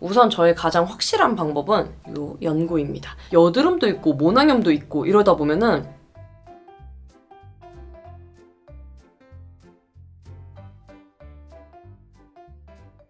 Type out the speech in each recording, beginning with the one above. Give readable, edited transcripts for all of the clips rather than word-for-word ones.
우선 저의 가장 확실한 방법은 요 연고입니다. 여드름도 있고 모낭염도 있고 이러다 보면은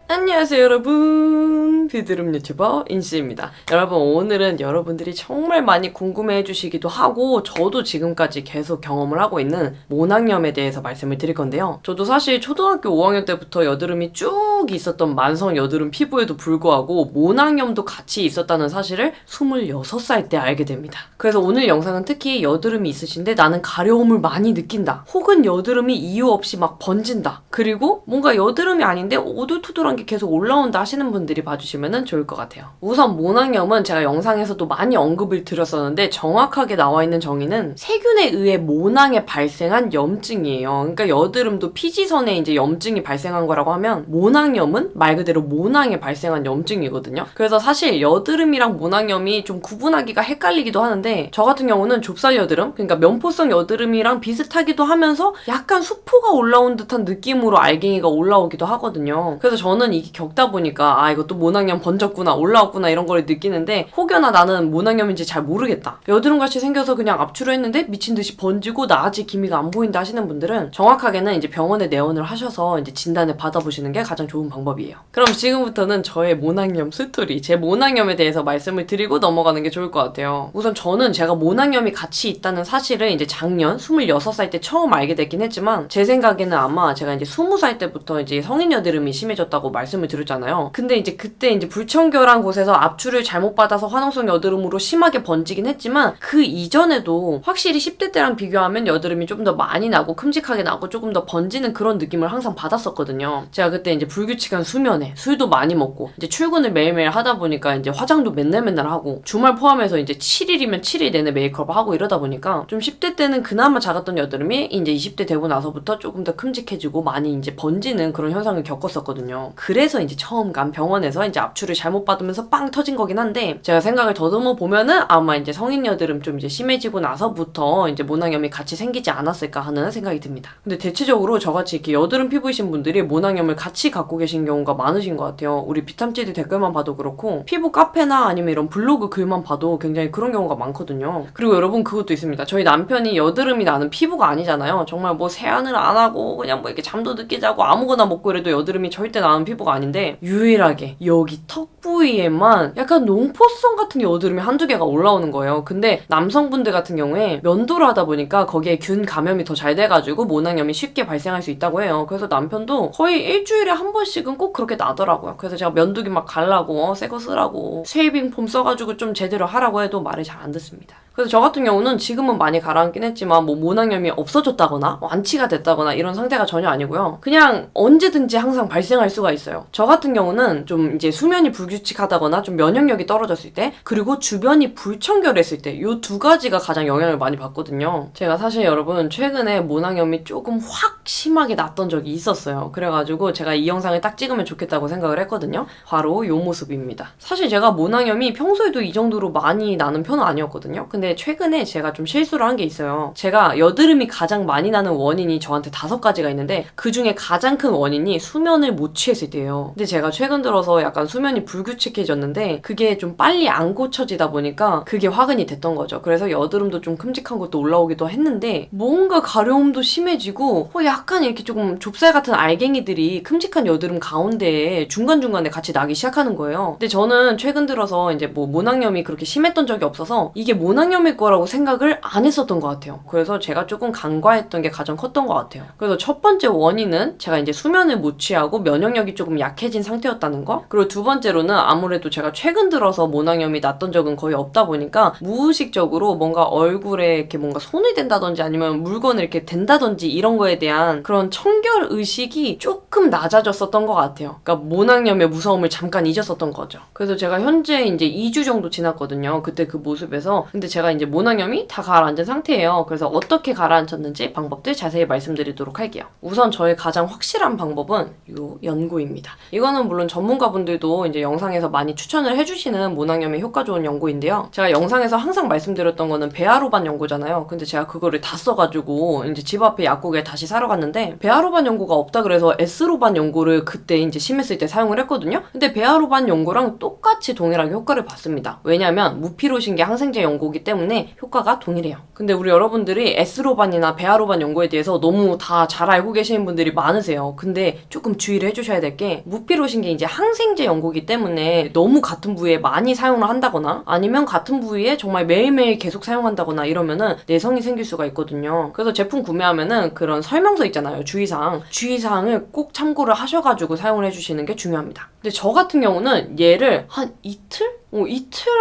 안녕하세요 여러분, 비드름 유튜버 인씨입니다. 여러분, 오늘은 여러분들이 정말 많이 궁금해 해주시기도 하고 저도 지금까지 계속 경험을 하고 있는 모낭염에 대해서 말씀을 드릴 건데요. 저도 사실 초등학교 5학년 때부터 여드름이 쭉 있었던 만성 여드름 피부에도 불구하고 모낭염도 같이 있었다는 사실을 26살 때 알게 됩니다. 그래서 오늘 영상은 특히 여드름이 있으신데 나는 가려움을 많이 느낀다, 혹은 여드름이 이유 없이 막 번진다, 그리고 뭔가 여드름이 아닌데 오돌토돌한 게 계속 올라온다 하시는 분들이 봐주시면 좋을 것 같아요. 우선 모낭염은 제가 영상에서도 많이 언급을 드렸었는데 정확하게 나와 있는 정의는 세균에 의해 모낭에 발생한 염증이에요. 그러니까 여드름도 피지선에 이제 염증이 발생한 거라고 하면 모낭염은 말 그대로 모낭에 발생한 염증이거든요. 그래서 사실 여드름이랑 모낭염이 좀 구분하기가 헷갈리기도 하는데 저 같은 경우는 좁쌀 여드름, 그러니까 면포성 여드름이랑 비슷하기도 하면서 약간 수포가 올라온 듯한 느낌으로 알갱이가 올라오기도 하거든요. 그래서 저는 이게 겪다 보니까 이것도 모낭염 번졌구나, 올라왔구나 이런 걸 느끼는데 혹여나 나는 모낭염인지 잘 모르겠다, 여드름같이 생겨서 그냥 압출을 했는데 미친 듯이 번지고 나 아직 기미가 안 보인다 하시는 분들은 정확하게는 이제 병원에 내원을 하셔서 이제 진단을 받아보시는 게 가장 좋은 방법이에요. 그럼 지금부터는 저의 모낭염 스토리, 제 모낭염에 대해서 말씀을 드리고 넘어가는 게 좋을 것 같아요. 우선 저는 제가 모낭염이 같이 있다는 사실을 이제 작년 26살 때 처음 알게 됐긴 했지만 제 생각에는 아마 제가 이제 20살 때부터 이제 성인 여드름이 심해졌다고 말씀을 드렸잖아요. 근데 이제 그때 이제 불청결한 곳에서 압출을 잘못 받아서 화농성 여드름으로 심하게 번지긴 했지만 그 이전에도 확실히 10대 때랑 비교하면 여드름이 좀 더 많이 나고 큼직하게 나고 조금 더 번지는 그런 느낌을 항상 받았었거든요. 제가 그때 이제 불규칙한 수면에 술도 많이 먹고 이제 출근을 매일매일 하다 보니까 이제 화장도 맨날 하고 주말 포함해서 이제 7일이면 7일 내내 메이크업을 하고 이러다 보니까 좀 10대 때는 그나마 작았던 여드름이 이제 20대 되고 나서부터 조금 더 큼직해지고 많이 이제 번지는 그런 현상을 겪었었거든요. 그래서 이제 처음 간 병원에서 이제 압출을 잘못 받으면서 빵 터진 거긴 한데 제가 생각을 더듬어 보면은 아마 이제 성인 여드름 좀 이제 심해지고 나서부터 이제 모낭염이 같이 생기지 않았을까 하는 생각이 듭니다. 근데 대체적으로 저같이 이렇게 여드름 피부이신 분들이 모낭염을 같이 갖고 계신 경우가 많으신 것 같아요. 우리 비탐지드 댓글만 봐도 그렇고 피부 카페나 아니면 이런 블로그 글만 봐도 굉장히 그런 경우가 많거든요. 그리고 여러분 그것도 있습니다. 저희 남편이 여드름이 나는 피부가 아니잖아요. 정말 뭐 세안을 안 하고 그냥 뭐 이렇게 잠도 늦게 자고 아무거나 먹고 이래도 여드름이 절대 나는 피부가 아닌데 유일하게 여기 턱 부위에만 약간 농포성 같은 여드름이 한두 개가 올라오는 거예요. 근데 남성분들 같은 경우에 면도를 하다 보니까 거기에 균 감염이 더 잘 돼가지고 모낭염이 쉽게 발생할 수 있다고 해요. 그래서 남편도 거의 일주일에 한 번씩은 꼭 그렇게 나더라고요. 그래서 제가 면도기 막 갈라고 새 거 쓰라고 쉐이빙 폼 써가지고 좀 제대로 하라고 해도 말을 잘 안 듣습니다. 그래서 저 같은 경우는 지금은 많이 가라앉긴 했지만 뭐 모낭염이 없어졌다거나 완치가 됐다거나 이런 상태가 전혀 아니고요. 그냥 언제든지 항상 발생할 수가 있어요. 저 같은 경우는 좀 이제 수면이 불규칙하다거나 좀 면역력이 떨어졌을 때, 그리고 주변이 불청결했을 때, 이 두 가지가 가장 영향을 많이 받거든요. 제가 사실 여러분 최근에 모낭염이 조금 확 심하게 났던 적이 있었어요. 그래가지고 제가 이 영상을 딱 찍으면 좋겠다고 생각을 했거든요. 바로 이 모습입니다. 사실 제가 모낭염이 평소에도 이 정도로 많이 나는 편은 아니었거든요. 근데 최근에 제가 좀 실수를 한 게 있어요. 제가 여드름이 가장 많이 나는 원인이 저한테 5가지가 있는데 그 중에 가장 큰 원인이 수면을 못 취했을 때예요. 근데 제가 최근 들어서 약간 수면이 불규칙해졌는데 그게 좀 빨리 안 고쳐지다 보니까 그게 화근이 됐던 거죠. 그래서 여드름도 좀 큼직한 것도 올라오기도 했는데 뭔가 가려움도 심해지고 약간 이렇게 조금 좁쌀 같은 알갱이들이 큼직한 여드름 가운데에 중간중간에 같이 나기 시작하는 거예요. 근데 저는 최근 들어서 이제 뭐 모낭염이 그렇게 심했던 적이 없어서 이게 모낭염일 거라고 생각을 안 했었던 것 같아요. 그래서 제가 조금 간과했던 게 가장 컸던 것 같아요. 그래서 첫 번째 원인은 제가 이제 수면을 못 취하고 면역력이 조금 약해진 상태였다는 거. 그리고 두 번째로는 아무래도 제가 최근 들어서 모낭염이 났던 적은 거의 없다 보니까 무의식적으로 뭔가 얼굴에 이렇게 뭔가 손을 댄다든지 아니면 물건을 이렇게 댄다든지 이런 거에 대한 그런 청결 의식이 조금 낮아졌었던 것 같아요. 그러니까 모낭염의 무서움을 잠깐 잊었었던 거죠. 그래서 제가 현재 이제 2주 정도 지났거든요. 그때 그 모습에서. 근데 제가 이제 모낭염이 다 가라앉은 상태예요. 그래서 어떻게 가라앉혔는지 방법들 자세히 말씀드리도록 할게요. 우선 저의 가장 확실한 방법은 요 연고입니다. 모낭염입니다. 이거는 물론 전문가분들도 이제 영상에서 많이 추천을 해주시는 모낭염에 효과 좋은 연고인데요. 제가 영상에서 항상 말씀드렸던 거는 베아로반 연고잖아요. 근데 제가 그거를 다 써가지고 이제 집 앞에 약국에 다시 사러 갔는데 베아로반 연고가 없다 그래서 S로반 연고를 그때 이제 심했을 때 사용을 했거든요. 근데 베아로반 연고랑 똑같이 동일하게 효과를 봤습니다. 왜냐면 무피로신계 항생제 연고이기 때문에 효과가 동일해요. 근데 우리 여러분들이 S로반이나 베아로반 연고에 대해서 너무 다 잘 알고 계시는 분들이 많으세요. 근데 조금 주의를 해주셔야 될 게 무피로신계 이제 항생제 연고이기 때문에 너무 같은 부위에 많이 사용을 한다거나 아니면 같은 부위에 정말 매일매일 계속 사용한다거나 이러면은 내성이 생길 수가 있거든요. 그래서 제품 구매하면은 그런 설명서 있잖아요. 주의사항을 꼭 참고를 하셔가지고 사용을 해주시는 게 중요합니다. 근데 저 같은 경우는 얘를 한 이틀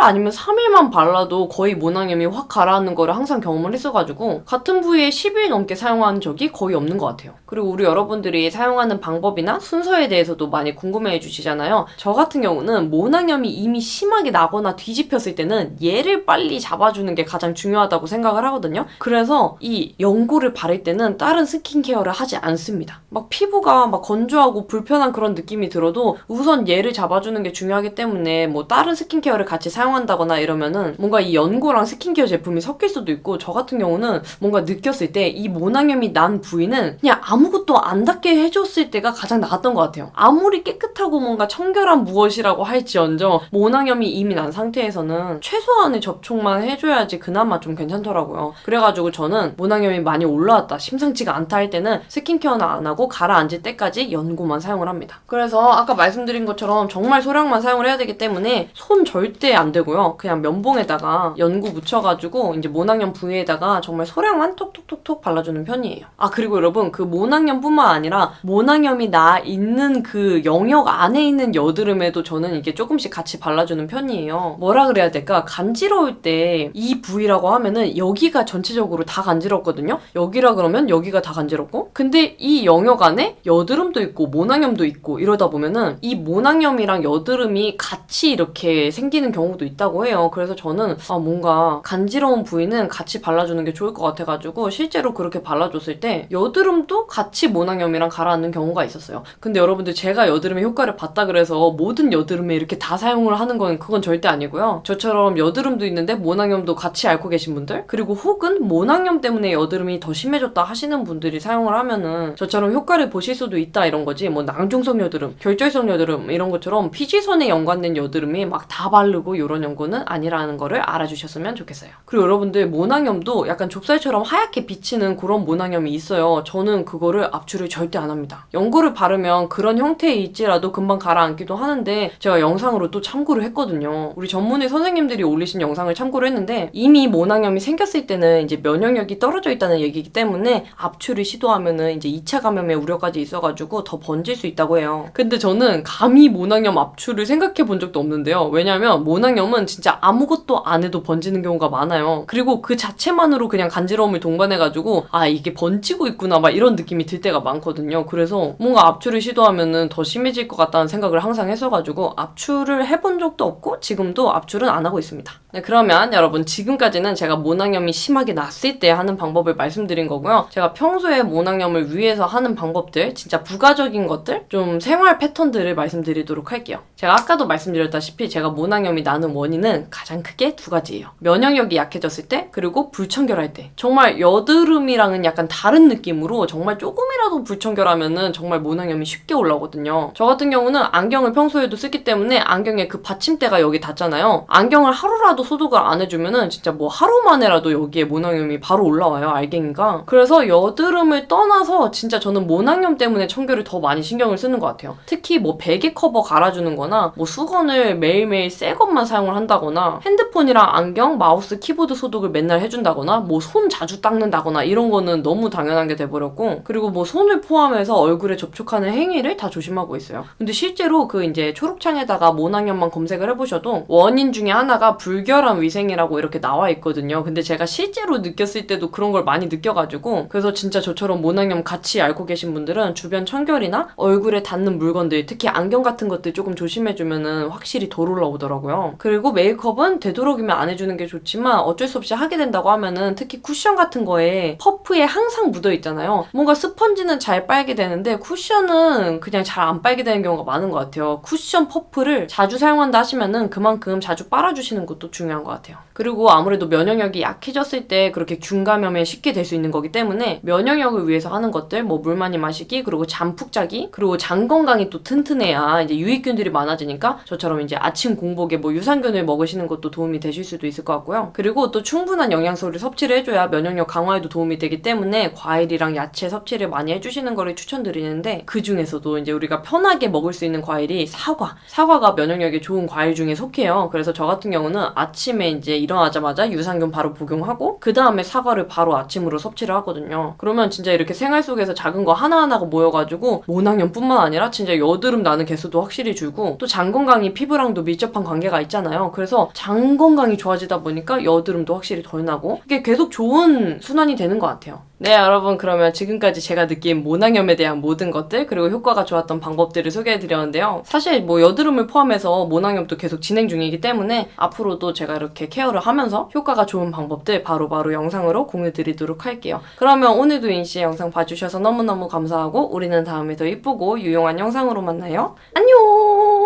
아니면 3일만 발라도 거의 모낭염이 확 가라앉는 거를 항상 경험을 했어가지고 같은 부위에 10일 넘게 사용한 적이 거의 없는 것 같아요. 그리고 우리 여러분들이 사용하는 방법이나 순서에 대해서도 많이 궁금해해 주시잖아요. 저 같은 경우는 모낭염이 이미 심하게 나거나 뒤집혔을 때는 얘를 빨리 잡아주는 게 가장 중요하다고 생각을 하거든요. 그래서 이 연고를 바를 때는 다른 스킨케어를 하지 않습니다. 막 피부가 막 건조하고 불편한 그런 느낌이 들어도 우선 얘를 잡아주는 게 중요하기 때문에 뭐 다른 스킨케어를 같이 사용한다거나 이러면은 뭔가 이 연고랑 스킨케어 제품이 섞일 수도 있고 저 같은 경우는 뭔가 느꼈을 때 이 모낭염이 난 부위는 그냥 아무것도 안 닿게 해줬을 때가 가장 나았던 것 같아요. 아무리 깨끗하고 뭔가 청결한 무엇이라고 할지언정 모낭염이 이미 난 상태에서는 최소한의 접촉만 해줘야지 그나마 좀 괜찮더라고요. 그래가지고 저는 모낭염이 많이 올라왔다, 심상치가 않다 할 때는 스킨케어는 안 하고 가라앉을 때까지 연고만 사용을 합니다. 그래서 아까 말씀드린 것처럼 정말 소량만 사용을 해야 되기 때문에 손 절대 안 되고요. 그냥 면봉에다가 연고 묻혀가지고 이제 모낭염 부위에다가 정말 소량만 톡톡톡톡 발라주는 편이에요. 아 그리고 여러분 그 모낭염뿐만 아니라 모낭염이 나 있는 그 영역 안에 있는 여드름에도 저는 이게 조금씩 같이 발라주는 편이에요. 뭐라 그래야 될까? 간지러울 때 이 부위라고 하면은 여기가 전체적으로 다 간지럽거든요. 여기라 그러면 여기가 다 간지럽고 근데 이 영역 안에 여드름도 있고 모낭염도 있고 이러다 보면은 이 모낭염이랑 여드름이 같이 이렇게 생기는 경우도 있다고 해요. 그래서 저는 뭔가 간지러운 부위는 같이 발라주는 게 좋을 것 같아가지고 실제로 그렇게 발라줬을 때 여드름도 같이 모낭염이랑 가라앉는 경우가 있었어요. 근데 여러분들 제가 여드름의 효과를 봤다 그래서 모든 여드름에 이렇게 다 사용을 하는 건 그건 절대 아니고요. 저처럼 여드름도 있는데 모낭염도 같이 앓고 계신 분들 그리고 혹은 모낭염 때문에 여드름이 더 심해졌다 하시는 분들이 사용을 하면은 저처럼 효과를 보실 수도 있다 이런 거지 뭐 낭중성 여드름, 결절성 여드름 이런 것처럼 피지선에 연관된 여드름이 막 다 바르고 이런 연고는 아니라는 거를 알아주셨으면 좋겠어요. 그리고 여러분들 모낭염도 약간 좁쌀처럼 하얗게 비치는 그런 모낭염이 있어요. 저는 그거를 압출을 절대 안 합니다. 연고를 바르면 그런 형태에 있지라도 금방 가라앉기도 하는데 제가 영상으로 또 참고를 했거든요. 우리 전문의 선생님들이 올리신 영상을 참고를 했는데 이미 모낭염이 생겼을 때는 이제 면역력이 떨어져 있다는 얘기이기 때문에 압출을 시도하면은 이제 2차 감염의 우려까지 있어가지고 더 번질 수 있다고 해요. 근데 저는 감히 모낭염 압출을 생각해 본 적도 없는데요. 왜냐면 모낭염은 진짜 아무것도 안 해도 번지는 경우가 많아요. 그리고 그 자체만으로 그냥 간지러움을 동반해가지고 아 이게 번지고 있구나 막 이런 느낌이 들 때가 많거든요. 그래서 뭔가 압출을 시도하면은 더 심해질 것 같다는 생각을 항상 했어가지고 압출을 해본 적도 없고 지금도 압출은 안 하고 있습니다. 네, 그러면 여러분 지금까지는 제가 모낭염이 심하게 났을 때 하는 방법을 말씀드린 거고요. 제가 평소에 모낭염을 위해서 하는 방법들 진짜 부가적인 것들 좀 생활 패턴들을 말씀드리도록 할게요. 제가 아까도 말씀드렸다시피 제가 모낭염이 나는 원인은 가장 크게 두 가지예요. 면역력이 약해졌을 때 그리고 불청결할 때 정말 여드름이랑은 약간 다른 느낌으로 정말 조금이라도 불청결하면은 정말 모낭염이 쉽게 올라오거든요. 저 같은 경우는 안경을 평소에도 쓰기 때문에 안경에 그 받침대가 여기 닿잖아요. 안경을 하루라도 소독을 안 해주면은 진짜 뭐 하루 만에라도 여기에 모낭염이 바로 올라와요. 알갱이가. 그래서 여드름을 떠나서 진짜 저는 모낭염 때문에 청결을 더 많이 신경을 쓰는 것 같아요. 특히 뭐 베개 커버 갈아주는 거나 뭐 수건을 매일매일 새 것만 사용을 한다거나 핸드폰이랑 안경, 마우스, 키보드 소독을 맨날 해준다거나 뭐 손 자주 닦는다거나 이런 거는 너무 당연한 게 돼버렸고 그리고 뭐 손을 포함해서 얼굴에 접촉하는 행위를 다 조심하고 있어요. 근데 실제로 그 이제 초록창에다가 모낭염만 검색을 해보셔도 원인 중에 하나가 불결 무결함 위생이라고 이렇게 나와 있거든요. 근데 제가 실제로 느꼈을 때도 그런 걸 많이 느껴가지고 그래서 진짜 저처럼 모낭염 같이 앓고 계신 분들은 주변 청결이나 얼굴에 닿는 물건들, 특히 안경 같은 것들 조금 조심해주면은 확실히 덜 올라오더라고요. 그리고 메이크업은 되도록이면 안 해주는 게 좋지만 어쩔 수 없이 하게 된다고 하면은 특히 쿠션 같은 거에 퍼프에 항상 묻어 있잖아요. 뭔가 스펀지는 잘 빨게 되는데 쿠션은 그냥 잘 안 빨게 되는 경우가 많은 것 같아요. 쿠션 퍼프를 자주 사용한다 하시면은 그만큼 자주 빨아주시는 것도 중요한 것 같아요. 그리고 아무래도 면역력이 약해졌을 때 그렇게 균 감염에 쉽게 될 수 있는 거기 때문에 면역력을 위해서 하는 것들, 뭐 물 많이 마시기, 그리고 잠 푹 자기, 그리고 장 건강이 또 튼튼해야 이제 유익균들이 많아지니까 저처럼 이제 아침 공복에 뭐 유산균을 먹으시는 것도 도움이 되실 수도 있을 것 같고요. 그리고 또 충분한 영양소를 섭취를 해줘야 면역력 강화에도 도움이 되기 때문에 과일이랑 야채 섭취를 많이 해주시는 거를 추천드리는데 그 중에서도 이제 우리가 편하게 먹을 수 있는 과일이 사과. 사과가 면역력에 좋은 과일 중에 속해요. 그래서 저 같은 경우는 아침에 이제 일어나자마자 유산균 바로 복용하고 그 다음에 사과를 바로 아침으로 섭취를 하거든요. 그러면 진짜 이렇게 생활 속에서 작은 거 하나하나가 모여가지고 모낭염뿐만 아니라 진짜 여드름 나는 개수도 확실히 줄고 또 장 건강이 피부랑도 밀접한 관계가 있잖아요. 그래서 장 건강이 좋아지다 보니까 여드름도 확실히 덜 나고 이게 계속 좋은 순환이 되는 것 같아요. 네, 여러분, 그러면 지금까지 제가 느낀 모낭염에 대한 모든 것들 그리고 효과가 좋았던 방법들을 소개해드렸는데요. 사실 뭐 여드름을 포함해서 모낭염도 계속 진행 중이기 때문에 앞으로도 제가 이렇게 케어를 하면서 효과가 좋은 방법들 바로바로 영상으로 공유드리도록 할게요. 그러면 오늘도 인씨의 영상 봐주셔서 너무너무 감사하고 우리는 다음에 더 이쁘고 유용한 영상으로 만나요. 안녕!